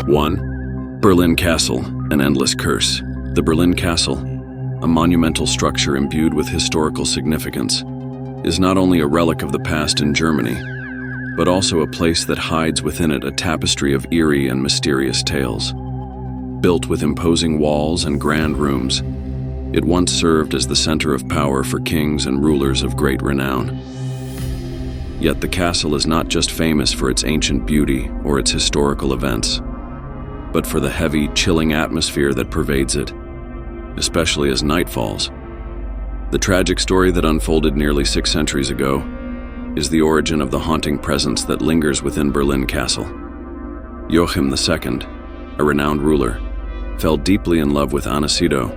1. Berlin Castle, an endless curse. The Berlin Castle, a monumental structure imbued with historical significance, is not only a relic of the past in Germany, but also a place that hides within it a tapestry of eerie and mysterious tales. Built with imposing walls and grand rooms, it once served as the center of power for kings and rulers of great renown. Yet the castle is not just famous for its ancient beauty or its historical events, but for the heavy, chilling atmosphere that pervades it, especially as night falls. The tragic story that unfolded nearly 6 centuries ago is the origin of the haunting presence that lingers within Berlin Castle. Joachim II, a renowned ruler, fell deeply in love with Anna Sido,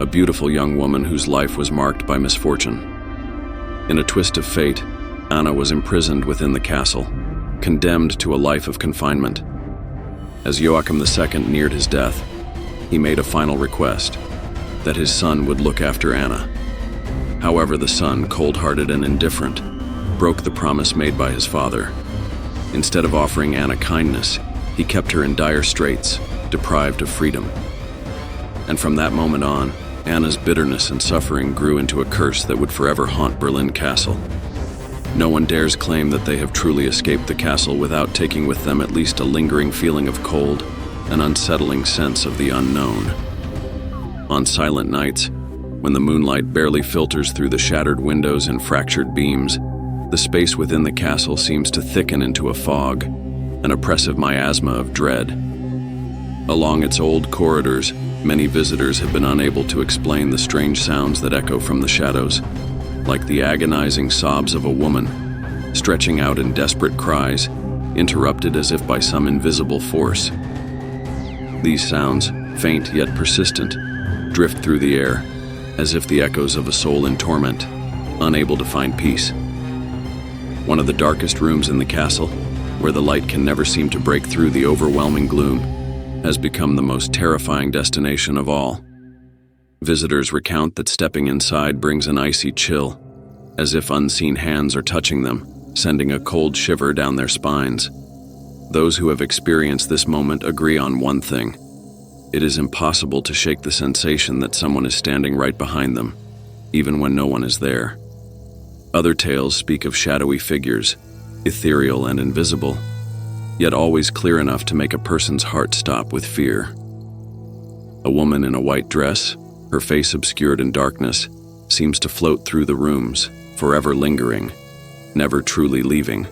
a beautiful young woman whose life was marked by misfortune. In a twist of fate, Anna was imprisoned within the castle, condemned to a life of confinement. As Joachim II neared his death, he made a final request, that his son would look after Anna. However, the son, cold-hearted and indifferent, broke the promise made by his father. Instead of offering Anna kindness, he kept her in dire straits, deprived of freedom. And from that moment on, Anna's bitterness and suffering grew into a curse that would forever haunt Berlin Castle. No one dares claim that they have truly escaped the castle without taking with them at least a lingering feeling of cold, an unsettling sense of the unknown. On silent nights, when the moonlight barely filters through the shattered windows and fractured beams, the space within the castle seems to thicken into a fog, an oppressive miasma of dread. Along its old corridors, many visitors have been unable to explain the strange sounds that echo from the shadows, like the agonizing sobs of a woman, stretching out in desperate cries, interrupted as if by some invisible force. These sounds, faint yet persistent, drift through the air, as if the echoes of a soul in torment, unable to find peace. One of the darkest rooms in the castle, where the light can never seem to break through the overwhelming gloom, has become the most terrifying destination of all. Visitors recount that stepping inside brings an icy chill, as if unseen hands are touching them, sending a cold shiver down their spines. Those who have experienced this moment agree on one thing: it is impossible to shake the sensation that someone is standing right behind them, even when no one is there. Other tales speak of shadowy figures, ethereal and invisible, yet always clear enough to make a person's heart stop with fear. A woman in a white dress, her face obscured in darkness, seems to float through the rooms, forever lingering, never truly leaving.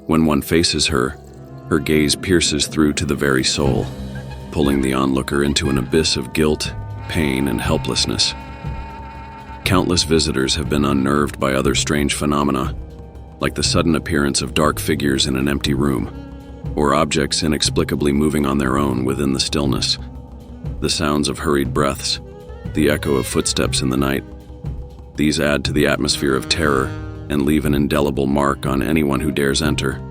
When one faces her, her gaze pierces through to the very soul, pulling the onlooker into an abyss of guilt, pain, and helplessness. Countless visitors have been unnerved by other strange phenomena, like the sudden appearance of dark figures in an empty room, or objects inexplicably moving on their own within the stillness. The sounds of hurried breaths, the echo of footsteps in the night. These add to the atmosphere of terror and leave an indelible mark on anyone who dares enter.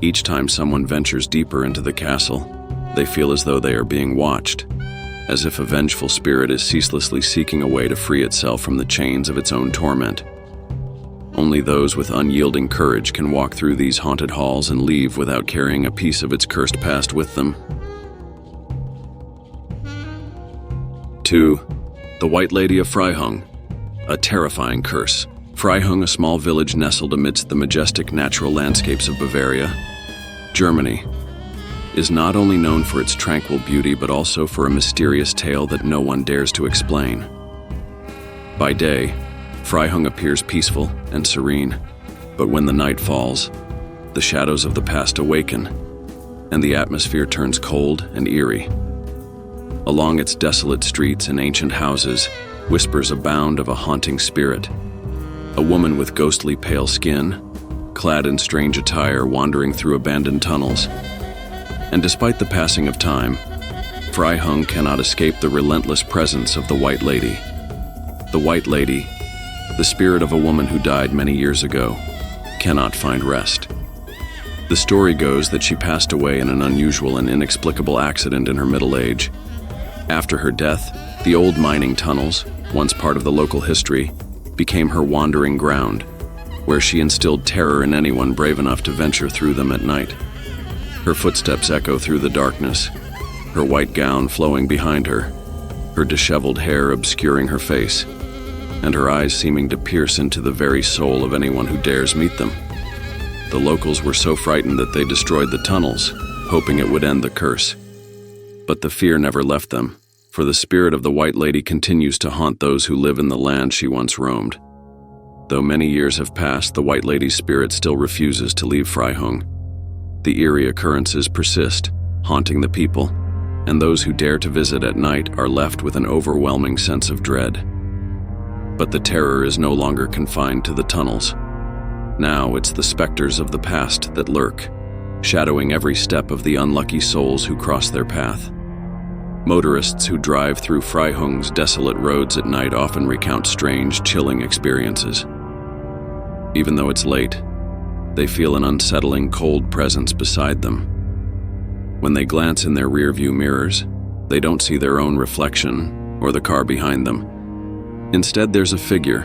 Each time someone ventures deeper into the castle, they feel as though they are being watched, as if a vengeful spirit is ceaselessly seeking a way to free itself from the chains of its own torment. Only those with unyielding courage can walk through these haunted halls and leave without carrying a piece of its cursed past with them. 2. The White Lady of Freihung, a terrifying curse. Freihung, a small village nestled amidst the majestic natural landscapes of Bavaria, Germany, is not only known for its tranquil beauty but also for a mysterious tale that no one dares to explain. By day, Freihung appears peaceful and serene, but when the night falls, the shadows of the past awaken, and the atmosphere turns cold and eerie. Along its desolate streets and ancient houses, whispers abound of a haunting spirit. A woman with ghostly pale skin, clad in strange attire, wandering through abandoned tunnels. And despite the passing of time, Freihung cannot escape the relentless presence of the White Lady. The White Lady, the spirit of a woman who died many years ago, cannot find rest. The story goes that she passed away in an unusual and inexplicable accident in her middle age. After her death, the old mining tunnels, once part of the local history, became her wandering ground, where she instilled terror in anyone brave enough to venture through them at night. Her footsteps echo through the darkness, her white gown flowing behind her, her disheveled hair obscuring her face, and her eyes seeming to pierce into the very soul of anyone who dares meet them. The locals were so frightened that they destroyed the tunnels, hoping it would end the curse. But the fear never left them, for the spirit of the White Lady continues to haunt those who live in the land she once roamed. Though many years have passed, the White Lady's spirit still refuses to leave Freihung. The eerie occurrences persist, haunting the people, and those who dare to visit at night are left with an overwhelming sense of dread. But the terror is no longer confined to the tunnels. Now it's the specters of the past that lurk, shadowing every step of the unlucky souls who cross their path. Motorists who drive through Freihung's desolate roads at night often recount strange, chilling experiences. Even though it's late, they feel an unsettling, cold presence beside them. When they glance in their rearview mirrors, they don't see their own reflection or the car behind them. Instead, there's a figure,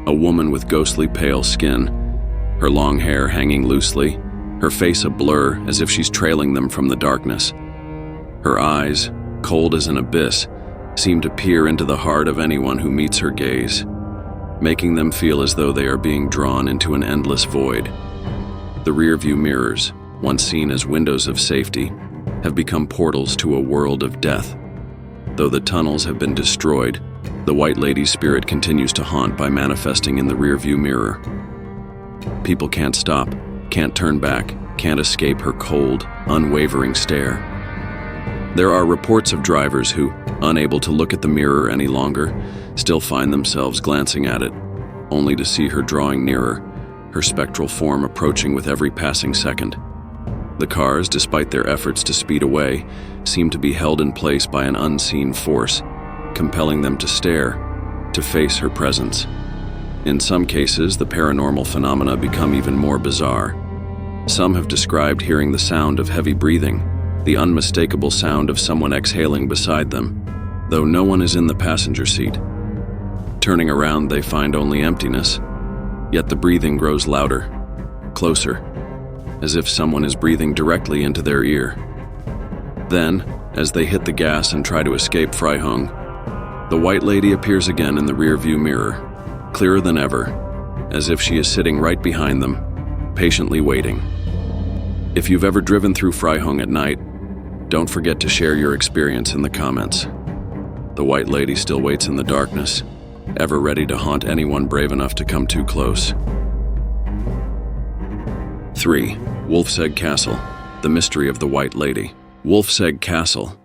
a woman with ghostly pale skin, her long hair hanging loosely, her face a blur as if she's trailing them from the darkness. Her eyes, cold as an abyss, seem to peer into the heart of anyone who meets her gaze, making them feel as though they are being drawn into an endless void. The rearview mirrors, once seen as windows of safety, have become portals to a world of death. Though the tunnels have been destroyed, the White Lady's spirit continues to haunt by manifesting in the rearview mirror. People can't stop, can't turn back, can't escape her cold, unwavering stare. There are reports of drivers who, unable to look at the mirror any longer, still find themselves glancing at it, only to see her drawing nearer, her spectral form approaching with every passing second. The cars, despite their efforts to speed away, seem to be held in place by an unseen force, compelling them to stare, to face her presence. In some cases, the paranormal phenomena become even more bizarre. Some have described hearing the sound of heavy breathing, the unmistakable sound of someone exhaling beside them, though no one is in the passenger seat. Turning around, they find only emptiness, yet the breathing grows louder, closer, as if someone is breathing directly into their ear. Then, as they hit the gas and try to escape Freihung, the White Lady appears again in the rearview mirror, clearer than ever, as if she is sitting right behind them, patiently waiting. If you've ever driven through Freihung at night, don't forget to share your experience in the comments. The White Lady still waits in the darkness, ever ready to haunt anyone brave enough to come too close. 3. Wolfsegg Castle, the mystery of the White Lady. Wolfsegg Castle,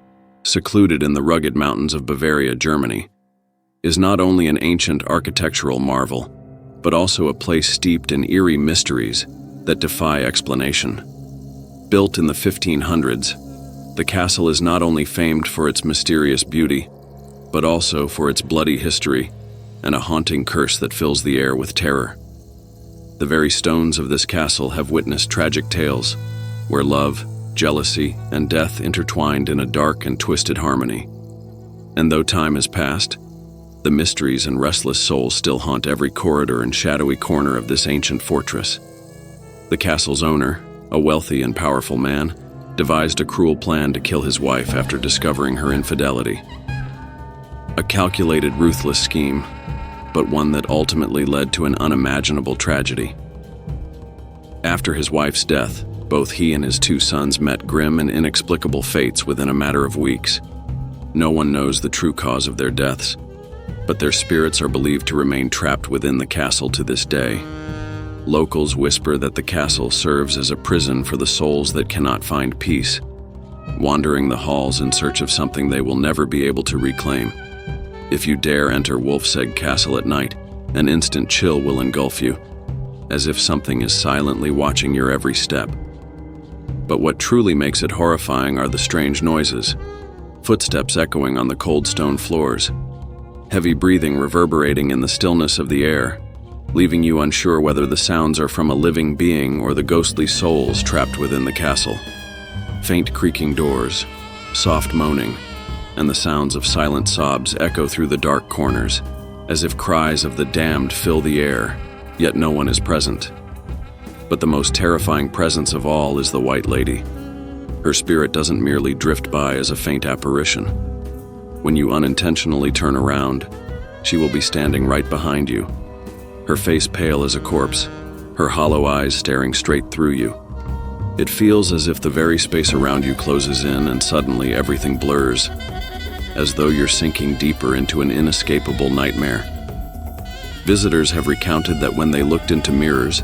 secluded in the rugged mountains of Bavaria, Germany, is not only an ancient architectural marvel, but also a place steeped in eerie mysteries that defy explanation. Built in the 1500s, the castle is not only famed for its mysterious beauty, but also for its bloody history and a haunting curse that fills the air with terror. The very stones of this castle have witnessed tragic tales, where love, jealousy, and death intertwined in a dark and twisted harmony. And though time has passed, the mysteries and restless souls still haunt every corridor and shadowy corner of this ancient fortress. The castle's owner, a wealthy and powerful man, devised a cruel plan to kill his wife after discovering her infidelity. A calculated, ruthless scheme, but one that ultimately led to an unimaginable tragedy. After his wife's death, both he and his 2 sons met grim and inexplicable fates within a matter of weeks. No one knows the true cause of their deaths, but their spirits are believed to remain trapped within the castle to this day. Locals whisper that the castle serves as a prison for the souls that cannot find peace, wandering the halls in search of something they will never be able to reclaim. If you dare enter Wolfsegg Castle at night, an instant chill will engulf you, as if something is silently watching your every step. But what truly makes it horrifying are the strange noises, footsteps echoing on the cold stone floors, heavy breathing reverberating in the stillness of the air, leaving you unsure whether the sounds are from a living being or the ghostly souls trapped within the castle. Faint creaking doors, soft moaning, and the sounds of silent sobs echo through the dark corners, as if cries of the damned fill the air, yet no one is present. But the most terrifying presence of all is the White Lady, Her spirit doesn't merely drift by as a faint apparition. When you unintentionally turn around, she will be standing right behind you, her face pale as a corpse, her hollow eyes staring straight through you. It feels as if the very space around you closes in and suddenly everything blurs, as though you're sinking deeper into an inescapable nightmare. Visitors have recounted that when they looked into mirrors,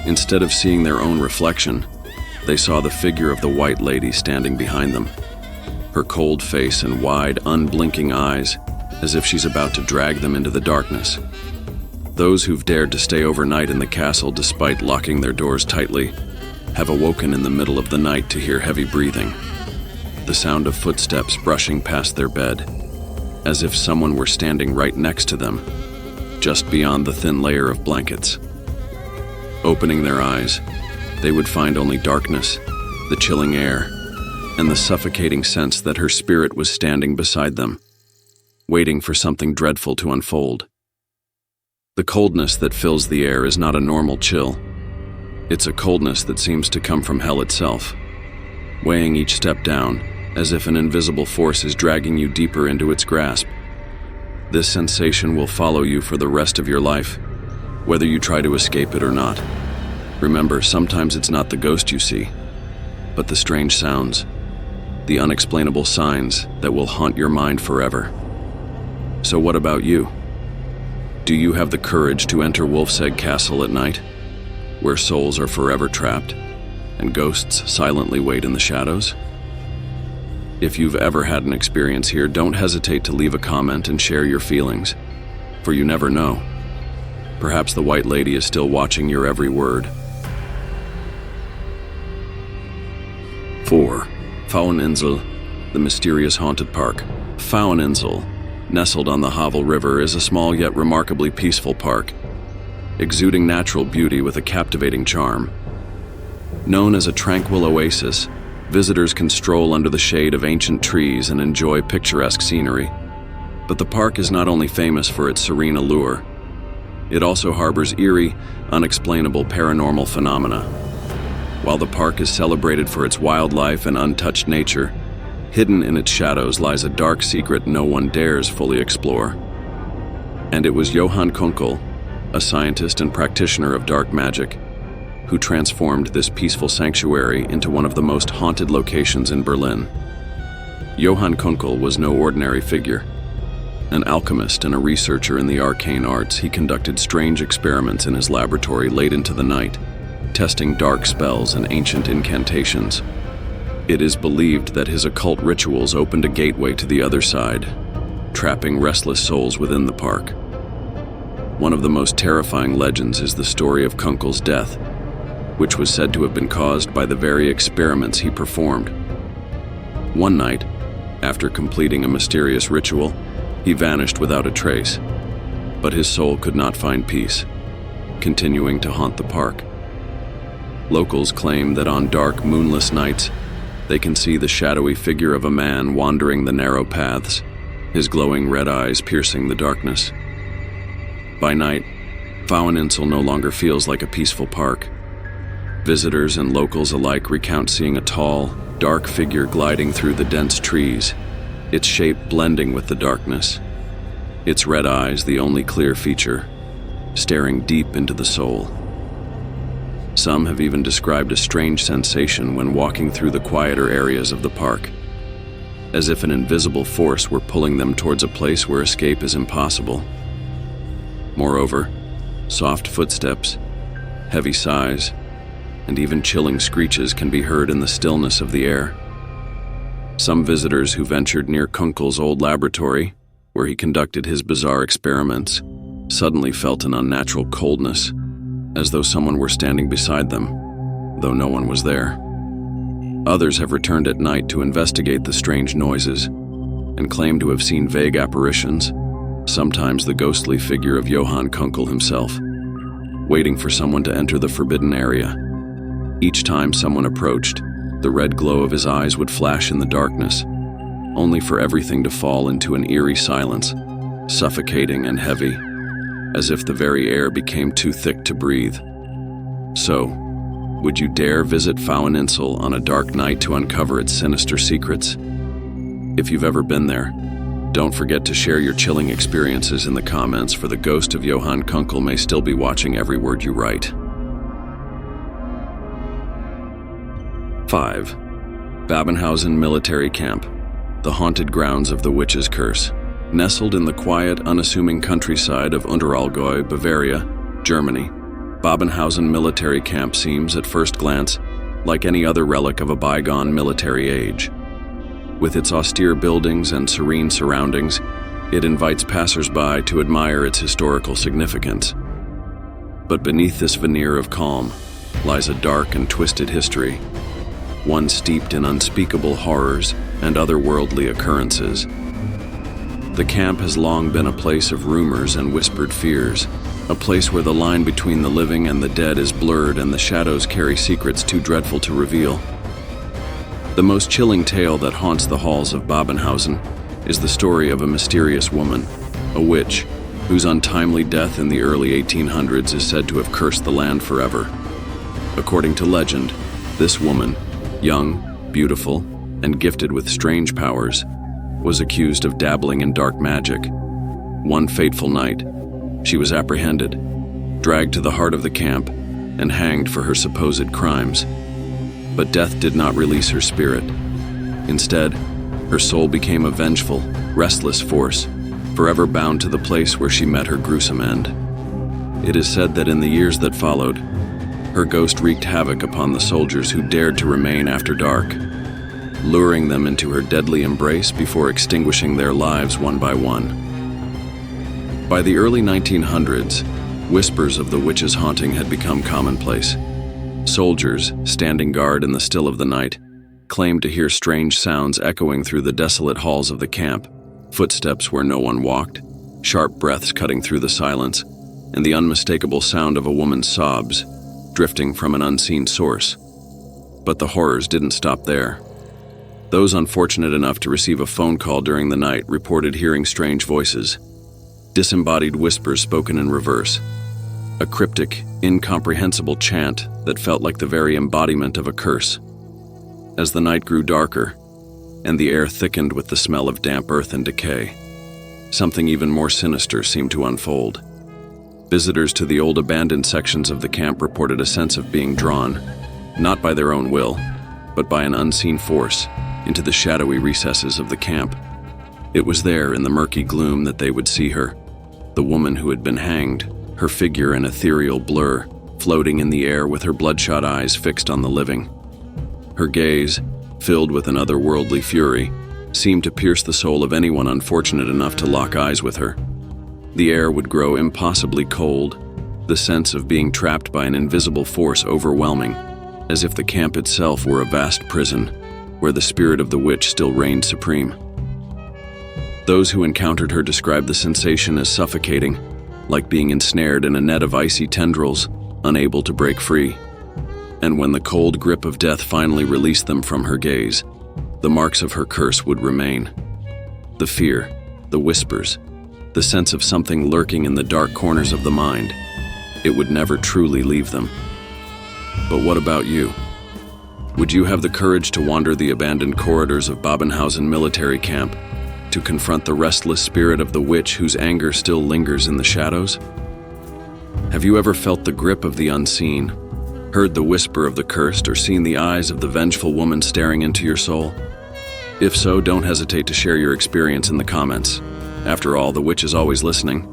instead of seeing their own reflection, they saw the figure of the White Lady standing behind them, her cold face and wide, unblinking eyes, as if she's about to drag them into the darkness. Those who've dared to stay overnight in the castle despite locking their doors tightly have awoken in the middle of the night to hear heavy breathing, the sound of footsteps brushing past their bed, as if someone were standing right next to them, just beyond the thin layer of blankets. Opening their eyes, they would find only darkness, the chilling air, and the suffocating sense that her spirit was standing beside them, waiting for something dreadful to unfold. The coldness that fills the air is not a normal chill. It's a coldness that seems to come from hell itself, weighing each step down, as if an invisible force is dragging you deeper into its grasp. This sensation will follow you for the rest of your life, whether you try to escape it or not. Remember, sometimes it's not the ghost you see, but the strange sounds, the unexplainable signs that will haunt your mind forever. So what about you? Do you have the courage to enter Wolf's Egg Castle at night, where souls are forever trapped and ghosts silently wait in the shadows? If you've ever had an experience here, don't hesitate to leave a comment and share your feelings, for you never know. Perhaps the White Lady is still watching your every word. 4. Fraueninsel, the mysterious haunted park. Fraueninsel, nestled on the Havel River, is a small yet remarkably peaceful park, exuding natural beauty with a captivating charm. Known as a tranquil oasis, visitors can stroll under the shade of ancient trees and enjoy picturesque scenery. But the park is not only famous for its serene allure, it also harbors eerie, unexplainable paranormal phenomena. While the park is celebrated for its wildlife and untouched nature, hidden in its shadows lies a dark secret no one dares fully explore. And it was Johann Kunkel, a scientist and practitioner of dark magic, who transformed this peaceful sanctuary into one of the most haunted locations in Berlin. Johann Kunkel was no ordinary figure. An alchemist and a researcher in the arcane arts, he conducted strange experiments in his laboratory late into the night, testing dark spells and ancient incantations. It is believed that his occult rituals opened a gateway to the other side, trapping restless souls within the park. One of the most terrifying legends is the story of Kunkel's death, which was said to have been caused by the very experiments he performed. One night, after completing a mysterious ritual, he vanished without a trace, but his soul could not find peace, continuing to haunt the park. Locals claim that on dark, moonless nights, they can see the shadowy figure of a man wandering the narrow paths, his glowing red eyes piercing the darkness. By night, Fraueninsel no longer feels like a peaceful park. Visitors and locals alike recount seeing a tall, dark figure gliding through the dense trees, its shape blending with the darkness, its red eyes the only clear feature, staring deep into the soul. Some have even described a strange sensation when walking through the quieter areas of the park, as if an invisible force were pulling them towards a place where escape is impossible. Moreover, soft footsteps, heavy sighs, and even chilling screeches can be heard in the stillness of the air. Some visitors who ventured near Kunkel's old laboratory, where he conducted his bizarre experiments, suddenly felt an unnatural coldness, as though someone were standing beside them, though no one was there. Others have returned at night to investigate the strange noises, and claim to have seen vague apparitions, sometimes the ghostly figure of Johann Kunkel himself, waiting for someone to enter the forbidden area. Each time someone approached, the red glow of his eyes would flash in the darkness, only for everything to fall into an eerie silence, suffocating and heavy, as if the very air became too thick to breathe. So, Would you dare visit Faueninsel on a dark night to uncover its sinister secrets? If you've ever been there, don't forget to share your chilling experiences in the comments, for the ghost of Johann Kunkel may still be watching every word you write. 5. Babenhausen Military Camp, the haunted grounds of the witch's curse. Nestled in the quiet, unassuming countryside of Unterallgäu, Bavaria, Germany, Babenhausen Military Camp seems, at first glance, like any other relic of a bygone military age. With its austere buildings and serene surroundings, it invites passers-by to admire its historical significance. But beneath this veneer of calm lies a dark and twisted history, one steeped in unspeakable horrors and otherworldly occurrences. The camp has long been a place of rumors and whispered fears, a place where the line between the living and the dead is blurred and the shadows carry secrets too dreadful to reveal. The most chilling tale that haunts the halls of Babenhausen is the story of a mysterious woman, a witch, whose untimely death in the early 1800s is said to have cursed the land forever. According to legend, this woman, young, beautiful, and gifted with strange powers, was accused of dabbling in dark magic. One fateful night, she was apprehended, dragged to the heart of the camp, and hanged for her supposed crimes. But death did not release her spirit. Instead, her soul became a vengeful, restless force, forever bound to the place where she met her gruesome end. It is said that in the years that followed, her ghost wreaked havoc upon the soldiers who dared to remain after dark, luring them into her deadly embrace before extinguishing their lives one by one. By the early 1900s, whispers of the witch's haunting had become commonplace. Soldiers, standing guard in the still of the night, claimed to hear strange sounds echoing through the desolate halls of the camp, footsteps where no one walked, sharp breaths cutting through the silence, and the unmistakable sound of a woman's sobs, drifting from an unseen source. But the horrors didn't stop there. Those unfortunate enough to receive a phone call during the night reported hearing strange voices, disembodied whispers spoken in reverse, a cryptic, incomprehensible chant that felt like the very embodiment of a curse. As the night grew darker, and the air thickened with the smell of damp earth and decay, something even more sinister seemed to unfold. Visitors to the old abandoned sections of the camp reported a sense of being drawn, not by their own will, but by an unseen force, into the shadowy recesses of the camp. It was there in the murky gloom that they would see her, the woman who had been hanged, her figure an ethereal blur, floating in the air with her bloodshot eyes fixed on the living. Her gaze, filled with an otherworldly fury, seemed to pierce the soul of anyone unfortunate enough to lock eyes with her. The air would grow impossibly cold, the sense of being trapped by an invisible force overwhelming, as if the camp itself were a vast prison, where the spirit of the witch still reigned supreme. Those who encountered her described the sensation as suffocating, like being ensnared in a net of icy tendrils, unable to break free. And when the cold grip of death finally released them from her gaze, the marks of her curse would remain. The fear, the whispers, the sense of something lurking in the dark corners of the mind, it would never truly leave them. But what about you? Would you have the courage to wander the abandoned corridors of Babenhausen Military Camp, to confront the restless spirit of the witch whose anger still lingers in the shadows? Have you ever felt the grip of the unseen, heard the whisper of the cursed, or seen the eyes of the vengeful woman staring into your soul? If so, don't hesitate to share your experience in the comments. After all, the witch is always listening,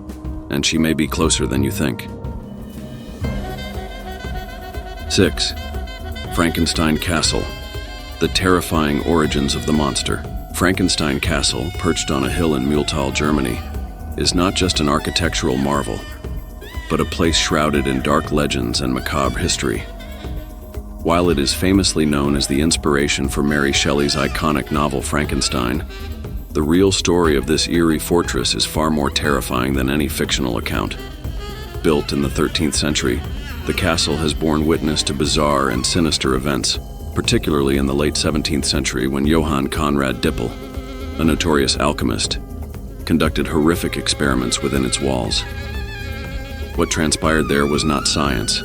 and she may be closer than you think. 6. Frankenstein Castle, the terrifying origins of the monster. Frankenstein Castle, perched on a hill in Mühltal, Germany, is not just an architectural marvel, but a place shrouded in dark legends and macabre history. While it is famously known as the inspiration for Mary Shelley's iconic novel Frankenstein, the real story of this eerie fortress is far more terrifying than any fictional account. Built in the 13th century, the castle has borne witness to bizarre and sinister events, particularly in the late 17th century when Johann Conrad Dippel, a notorious alchemist, conducted horrific experiments within its walls. What transpired there was not science,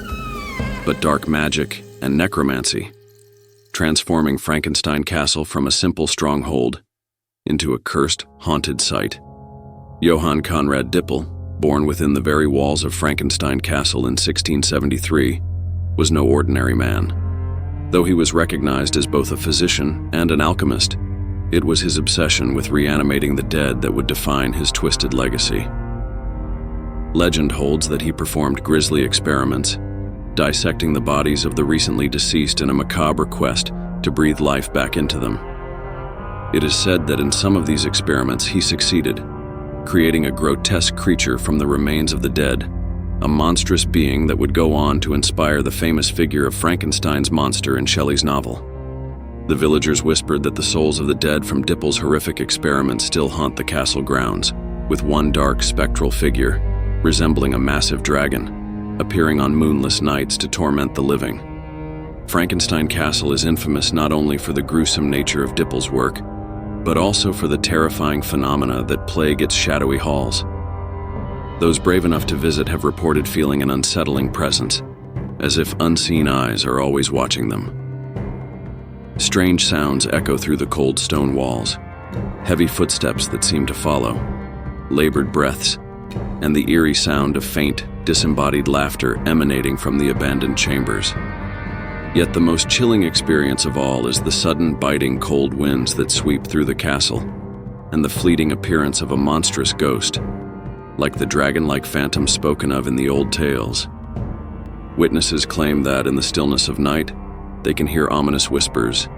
but dark magic and necromancy, transforming Frankenstein Castle from a simple stronghold into a cursed, haunted site. Johann Conrad Dippel, born within the very walls of Frankenstein Castle in 1673, was no ordinary man. Though he was recognized as both a physician and an alchemist, it was his obsession with reanimating the dead that would define his twisted legacy. Legend holds that he performed grisly experiments, dissecting the bodies of the recently deceased in a macabre quest to breathe life back into them. It is said that in some of these experiments he succeeded, creating a grotesque creature from the remains of the dead, a monstrous being that would go on to inspire the famous figure of Frankenstein's monster in Shelley's novel. The villagers whispered that the souls of the dead from Dippel's horrific experiments still haunt the castle grounds, with one dark spectral figure, resembling a massive dragon, appearing on moonless nights to torment the living. Frankenstein Castle is infamous not only for the gruesome nature of Dippel's work, but also for the terrifying phenomena that plague its shadowy halls. Those brave enough to visit have reported feeling an unsettling presence, as if unseen eyes are always watching them. Strange sounds echo through the cold stone walls, heavy footsteps that seem to follow, labored breaths, and the eerie sound of faint, disembodied laughter emanating from the abandoned chambers. Yet the most chilling experience of all is the sudden biting cold winds that sweep through the castle, and the fleeting appearance of a monstrous ghost, like the dragon-like phantom spoken of in the old tales. Witnesses claim that in the stillness of night, they can hear ominous whispers,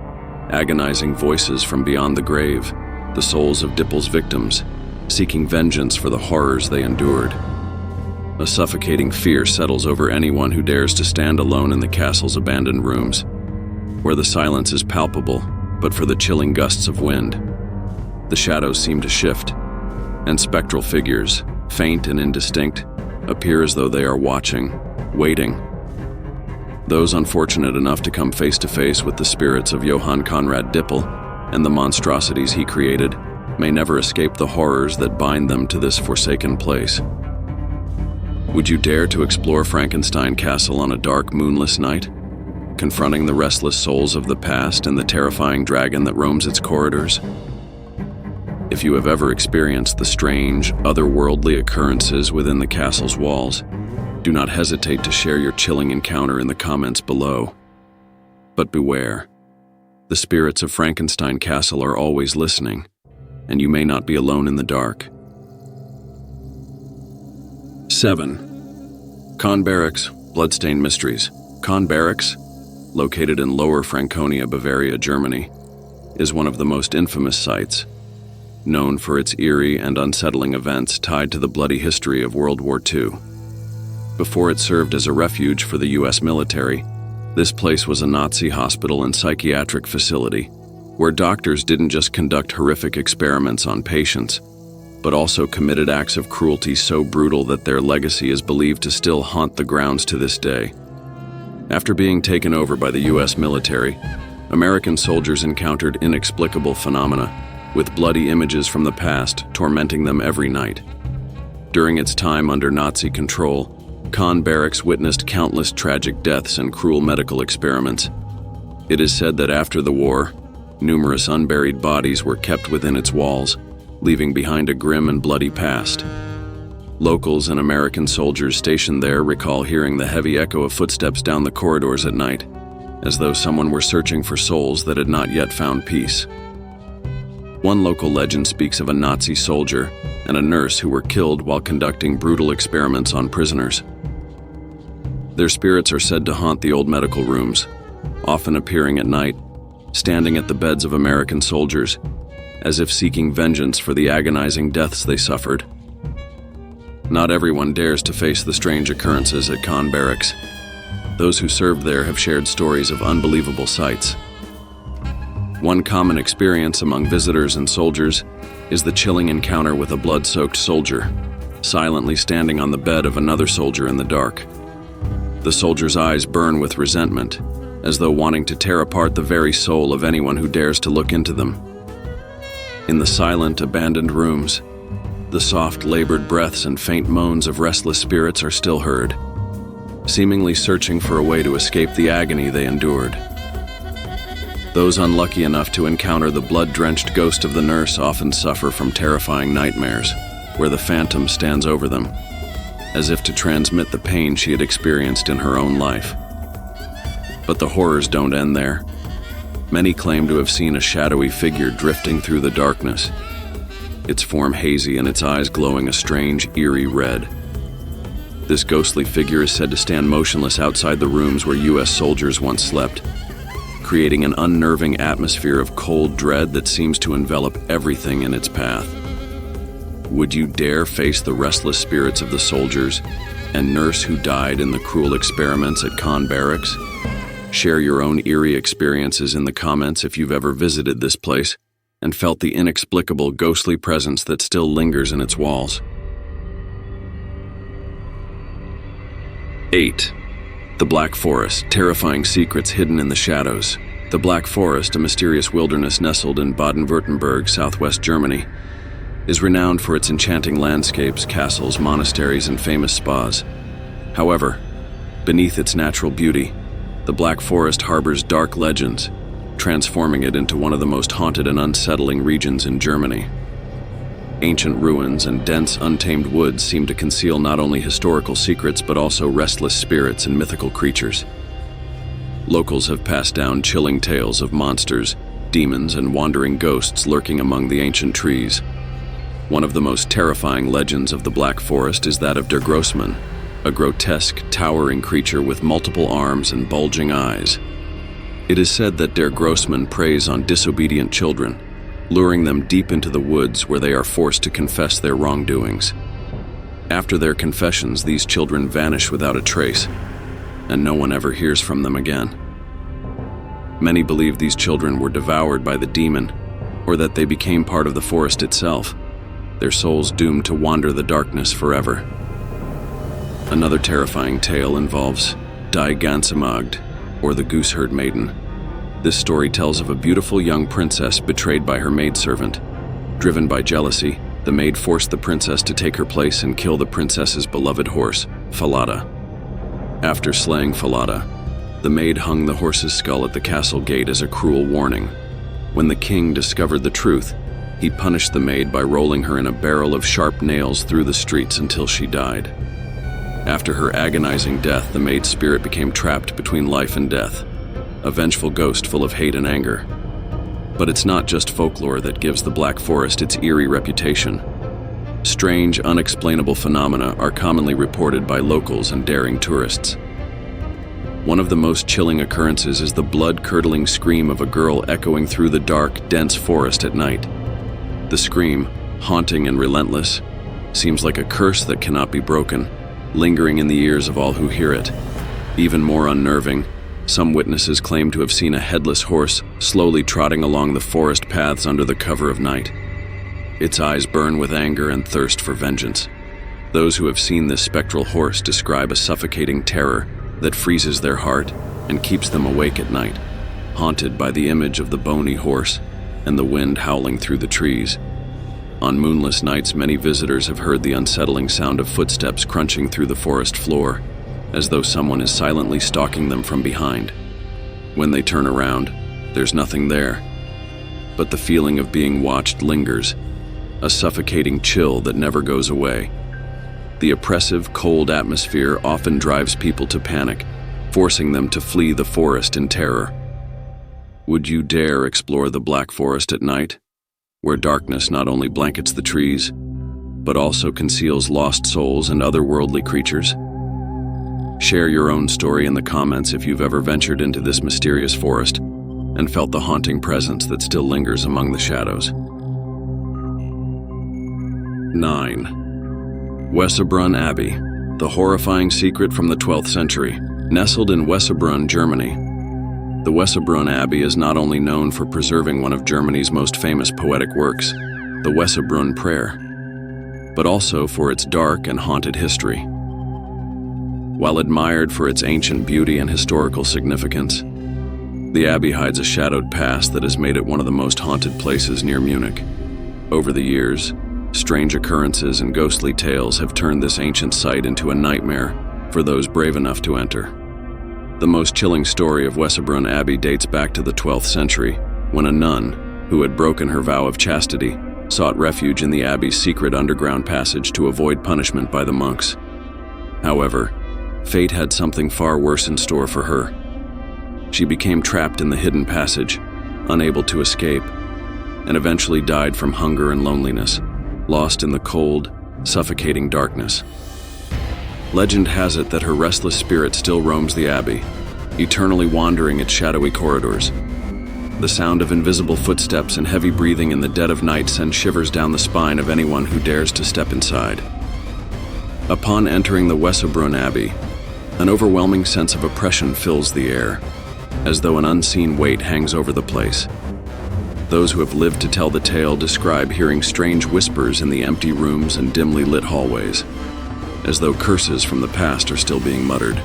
agonizing voices from beyond the grave, the souls of Dippel's victims, seeking vengeance for the horrors they endured. A suffocating fear settles over anyone who dares to stand alone in the castle's abandoned rooms, where the silence is palpable, but for the chilling gusts of wind. The shadows seem to shift, and spectral figures, faint and indistinct, appear as though they are watching, waiting. Those unfortunate enough to come face to face with the spirits of Johann Conrad Dippel and the monstrosities he created may never escape the horrors that bind them to this forsaken place. Would you dare to explore Frankenstein Castle on a dark, moonless night, confronting the restless souls of the past and the terrifying dragon that roams its corridors? If you have ever experienced the strange, otherworldly occurrences within the castle's walls, do not hesitate to share your chilling encounter in the comments below. But beware, the spirits of Frankenstein Castle are always listening, and you may not be alone in the dark. 7. Kahn Barracks, Bloodstained Mysteries. Kahn Barracks, located in Lower Franconia, Bavaria, Germany, is one of the most infamous sites, known for its eerie and unsettling events tied to the bloody history of World War II. Before it served as a refuge for the U.S. military, this place was a Nazi hospital and psychiatric facility, where doctors didn't just conduct horrific experiments on patients, but also committed acts of cruelty so brutal that their legacy is believed to still haunt the grounds to this day. After being taken over by the U.S. military, American soldiers encountered inexplicable phenomena, with bloody images from the past tormenting them every night. During its time under Nazi control, Kahn Barracks witnessed countless tragic deaths and cruel medical experiments. It is said that after the war, numerous unburied bodies were kept within its walls, leaving behind a grim and bloody past. Locals and American soldiers stationed there recall hearing the heavy echo of footsteps down the corridors at night, as though someone were searching for souls that had not yet found peace. One local legend speaks of a Nazi soldier and a nurse who were killed while conducting brutal experiments on prisoners. Their spirits are said to haunt the old medical rooms, often appearing at night, standing at the beds of American soldiers, as if seeking vengeance for the agonizing deaths they suffered. Not everyone dares to face the strange occurrences at Kahn Barracks. Those who served there have shared stories of unbelievable sights. One common experience among visitors and soldiers is the chilling encounter with a blood-soaked soldier, silently standing on the bed of another soldier in the dark. The soldier's eyes burn with resentment, as though wanting to tear apart the very soul of anyone who dares to look into them. In the silent, abandoned rooms, the soft, labored breaths and faint moans of restless spirits are still heard. seemingly searching for a way to escape the agony they endured. Those unlucky enough to encounter the blood-drenched ghost of the nurse often suffer from terrifying nightmares, where the phantom stands over them, as if to transmit the pain she had experienced in her own life. But the horrors don't end there. Many claim to have seen a shadowy figure drifting through the darkness, its form hazy and its eyes glowing a strange, eerie red. This ghostly figure is said to stand motionless outside the rooms where U.S. soldiers once slept, creating an unnerving atmosphere of cold dread that seems to envelop everything in its path. Would you dare face the restless spirits of the soldiers and nurse who died in the cruel experiments at Khan Barracks? Share your own eerie experiences in the comments if you've ever visited this place and felt the inexplicable ghostly presence that still lingers in its walls. 8. The Black Forest, terrifying secrets hidden in the shadows. The Black Forest, a mysterious wilderness nestled in Baden-Württemberg, southwest Germany, is renowned for its enchanting landscapes, castles, monasteries, and famous spas. However, beneath its natural beauty, the Black Forest harbors dark legends, transforming it into one of the most haunted and unsettling regions in Germany. Ancient ruins and dense, untamed woods seem to conceal not only historical secrets but also restless spirits and mythical creatures. Locals have passed down chilling tales of monsters, demons, and wandering ghosts lurking among the ancient trees. One of the most terrifying legends of the Black Forest is that of Der Grossmann, a grotesque, towering creature with multiple arms and bulging eyes. It is said that Der Grossmann preys on disobedient children, luring them deep into the woods where they are forced to confess their wrongdoings. After their confessions, these children vanish without a trace, and no one ever hears from them again. Many believe these children were devoured by the demon, or that they became part of the forest itself, their souls doomed to wander the darkness forever. Another terrifying tale involves Die Gansemagd, or the Gooseherd Maiden. This story tells of a beautiful young princess betrayed by her maidservant. Driven by jealousy, the maid forced the princess to take her place and kill the princess's beloved horse, Falada. After slaying Falada, the maid hung the horse's skull at the castle gate as a cruel warning. When the king discovered the truth, he punished the maid by rolling her in a barrel of sharp nails through the streets until she died. After her agonizing death, the maid's spirit became trapped between life and death, a vengeful ghost full of hate and anger. But it's not just folklore that gives the Black Forest its eerie reputation. Strange, unexplainable phenomena are commonly reported by locals and daring tourists. One of the most chilling occurrences is the blood-curdling scream of a girl echoing through the dark, dense forest at night. The scream, haunting and relentless, seems like a curse that cannot be broken, lingering in the ears of all who hear it. Even more unnerving, some witnesses claim to have seen a headless horse slowly trotting along the forest paths under the cover of night. Its eyes burn with anger and thirst for vengeance. Those who have seen this spectral horse describe a suffocating terror that freezes their heart and keeps them awake at night, haunted by the image of the bony horse and the wind howling through the trees. On moonless nights, many visitors have heard the unsettling sound of footsteps crunching through the forest floor, as though someone is silently stalking them from behind. When they turn around, there's nothing there, but the feeling of being watched lingers, a suffocating chill that never goes away. The oppressive, cold atmosphere often drives people to panic, forcing them to flee the forest in terror. Would you dare explore the Black Forest at night, where darkness not only blankets the trees, but also conceals lost souls and otherworldly creatures? Share your own story in the comments if you've ever ventured into this mysterious forest and felt the haunting presence that still lingers among the shadows. 9. Wessebrunn Abbey, the horrifying secret from the 12th century. Nestled in Wessebrunn, Germany, the Wessebrunn Abbey is not only known for preserving one of Germany's most famous poetic works, the Wessebrunn Prayer, but also for its dark and haunted history. While admired for its ancient beauty and historical significance, the abbey hides a shadowed past that has made it one of the most haunted places near Munich. Over the years, strange occurrences and ghostly tales have turned this ancient site into a nightmare for those brave enough to enter. The most chilling story of Wesabrunn Abbey dates back to the 12th century, when a nun, who had broken her vow of chastity, sought refuge in the abbey's secret underground passage to avoid punishment by the monks. However, fate had something far worse in store for her. She became trapped in the hidden passage, unable to escape, and eventually died from hunger and loneliness, lost in the cold, suffocating darkness. Legend has it that her restless spirit still roams the abbey, eternally wandering its shadowy corridors. The sound of invisible footsteps and heavy breathing in the dead of night sends shivers down the spine of anyone who dares to step inside. Upon entering the Wesabrunn Abbey, an overwhelming sense of oppression fills the air, as though an unseen weight hangs over the place. Those who have lived to tell the tale describe hearing strange whispers in the empty rooms and dimly lit hallways, as though curses from the past are still being muttered.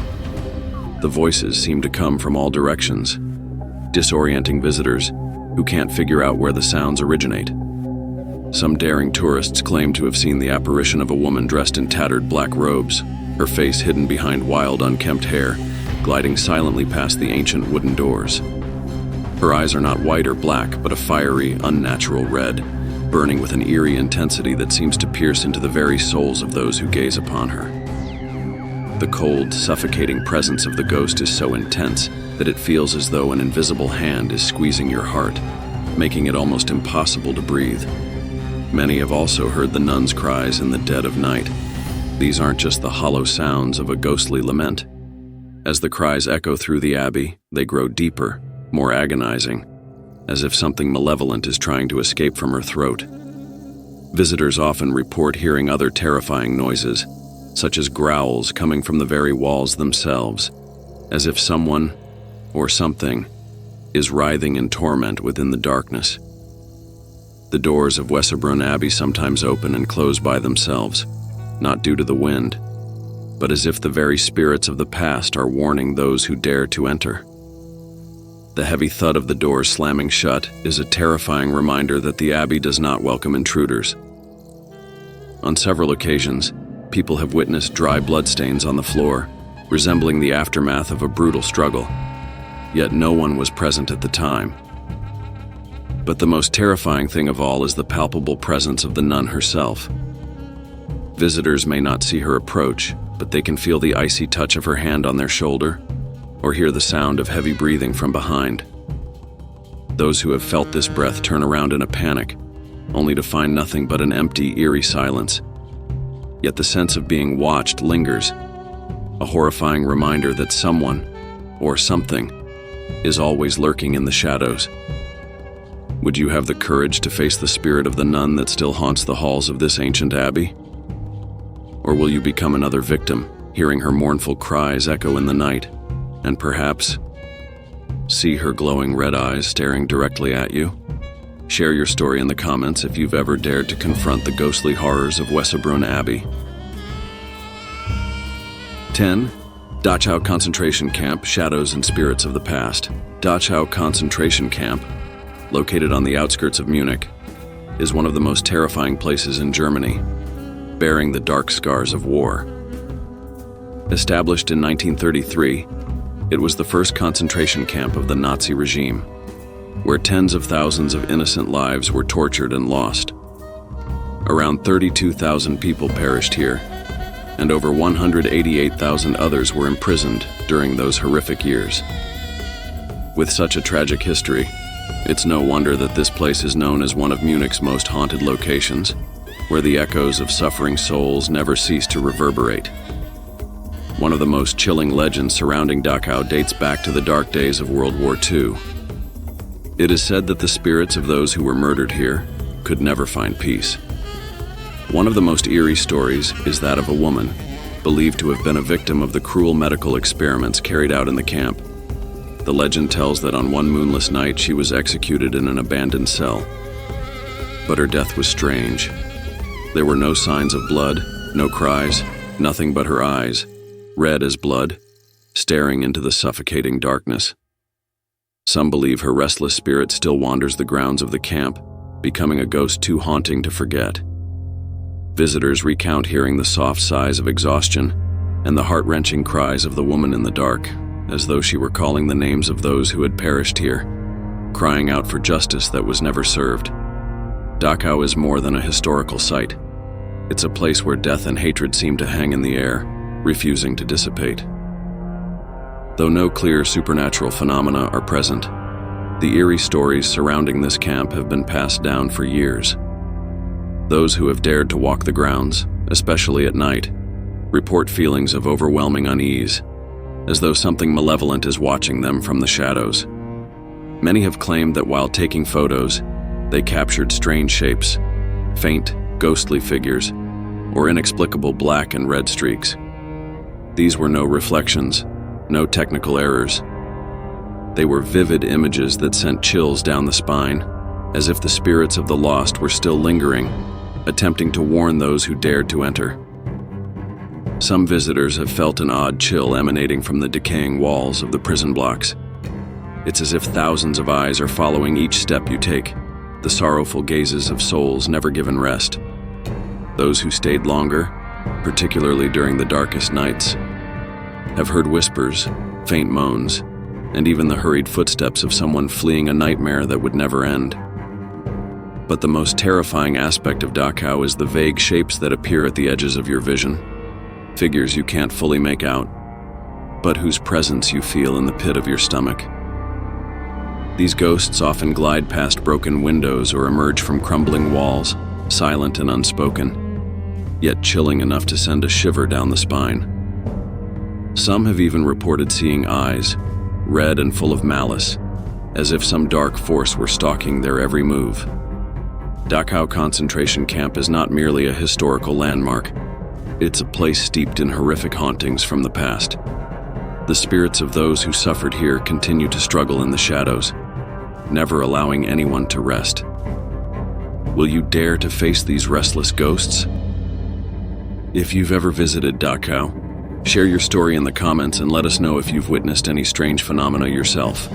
The voices seem to come from all directions, disorienting visitors who can't figure out where the sounds originate. Some daring tourists claim to have seen the apparition of a woman dressed in tattered black robes, her face hidden behind wild, unkempt hair, gliding silently past the ancient wooden doors. Her eyes are not white or black, but a fiery, unnatural red, burning with an eerie intensity that seems to pierce into the very souls of those who gaze upon her. The cold, suffocating presence of the ghost is so intense that it feels as though an invisible hand is squeezing your heart, making it almost impossible to breathe. Many have also heard the nuns' cries in the dead of night. These aren't just the hollow sounds of a ghostly lament. As the cries echo through the abbey, they grow deeper, more agonizing, as if something malevolent is trying to escape from her throat. Visitors often report hearing other terrifying noises, such as growls coming from the very walls themselves, as if someone, or something, is writhing in torment within the darkness. The doors of Wesabrunn Abbey sometimes open and close by themselves, not due to the wind, but as if the very spirits of the past are warning those who dare to enter. The heavy thud of the doors slamming shut is a terrifying reminder that the abbey does not welcome intruders. On several occasions, people have witnessed dry bloodstains on the floor, resembling the aftermath of a brutal struggle, yet no one was present at the time. But the most terrifying thing of all is the palpable presence of the nun herself. Visitors may not see her approach, but they can feel the icy touch of her hand on their shoulder, or hear the sound of heavy breathing from behind. Those who have felt this breath turn around in a panic, only to find nothing but an empty, eerie silence. Yet the sense of being watched lingers, a horrifying reminder that someone, or something, is always lurking in the shadows. Would you have the courage to face the spirit of the nun that still haunts the halls of this ancient abbey? Or will you become another victim, hearing her mournful cries echo in the night, and perhaps see her glowing red eyes staring directly at you? Share your story in the comments if you've ever dared to confront the ghostly horrors of Wesabrunn Abbey. 10. Dachau Concentration Camp, Shadows and Spirits of the Past. Dachau Concentration Camp, located on the outskirts of Munich, is one of the most terrifying places in Germany, bearing the dark scars of war. Established in 1933, it was the first concentration camp of the Nazi regime, where tens of thousands of innocent lives were tortured and lost. Around 32,000 people perished here, and over 188,000 others were imprisoned during those horrific years. With such a tragic history, it's no wonder that this place is known as one of Munich's most haunted locations, where the echoes of suffering souls never cease to reverberate. One of the most chilling legends surrounding Dachau dates back to the dark days of World War II. It is said that the spirits of those who were murdered here could never find peace. One of the most eerie stories is that of a woman, believed to have been a victim of the cruel medical experiments carried out in the camp. The legend tells that on one moonless night she was executed in an abandoned cell. But her death was strange. There were no signs of blood, no cries, nothing but her eyes, red as blood, staring into the suffocating darkness. Some believe her restless spirit still wanders the grounds of the camp, becoming a ghost too haunting to forget. Visitors recount hearing the soft sighs of exhaustion, and the heart-wrenching cries of the woman in the dark, as though she were calling the names of those who had perished here, crying out for justice that was never served. Dachau is more than a historical site. It's a place where death and hatred seem to hang in the air, refusing to dissipate. Though no clear supernatural phenomena are present, the eerie stories surrounding this camp have been passed down for years. Those who have dared to walk the grounds, especially at night, report feelings of overwhelming unease, as though something malevolent is watching them from the shadows. Many have claimed that while taking photos, they captured strange shapes, faint, ghostly figures, or inexplicable black and red streaks. These were no reflections, no technical errors. They were vivid images that sent chills down the spine, as if the spirits of the lost were still lingering, attempting to warn those who dared to enter. Some visitors have felt an odd chill emanating from the decaying walls of the prison blocks. It's as if thousands of eyes are following each step you take, the sorrowful gazes of souls never given rest. Those who stayed longer, particularly during the darkest nights, have heard whispers, faint moans, and even the hurried footsteps of someone fleeing a nightmare that would never end. But the most terrifying aspect of Dachau is the vague shapes that appear at the edges of your vision. Figures you can't fully make out, but whose presence you feel in the pit of your stomach. These ghosts often glide past broken windows or emerge from crumbling walls, silent and unspoken, yet chilling enough to send a shiver down the spine. Some have even reported seeing eyes, red and full of malice, as if some dark force were stalking their every move. Dachau concentration camp is not merely a historical landmark. It's a place steeped in horrific hauntings from the past. The spirits of those who suffered here continue to struggle in the shadows, never allowing anyone to rest. Will you dare to face these restless ghosts? If you've ever visited Dachau, share your story in the comments and let us know if you've witnessed any strange phenomena yourself.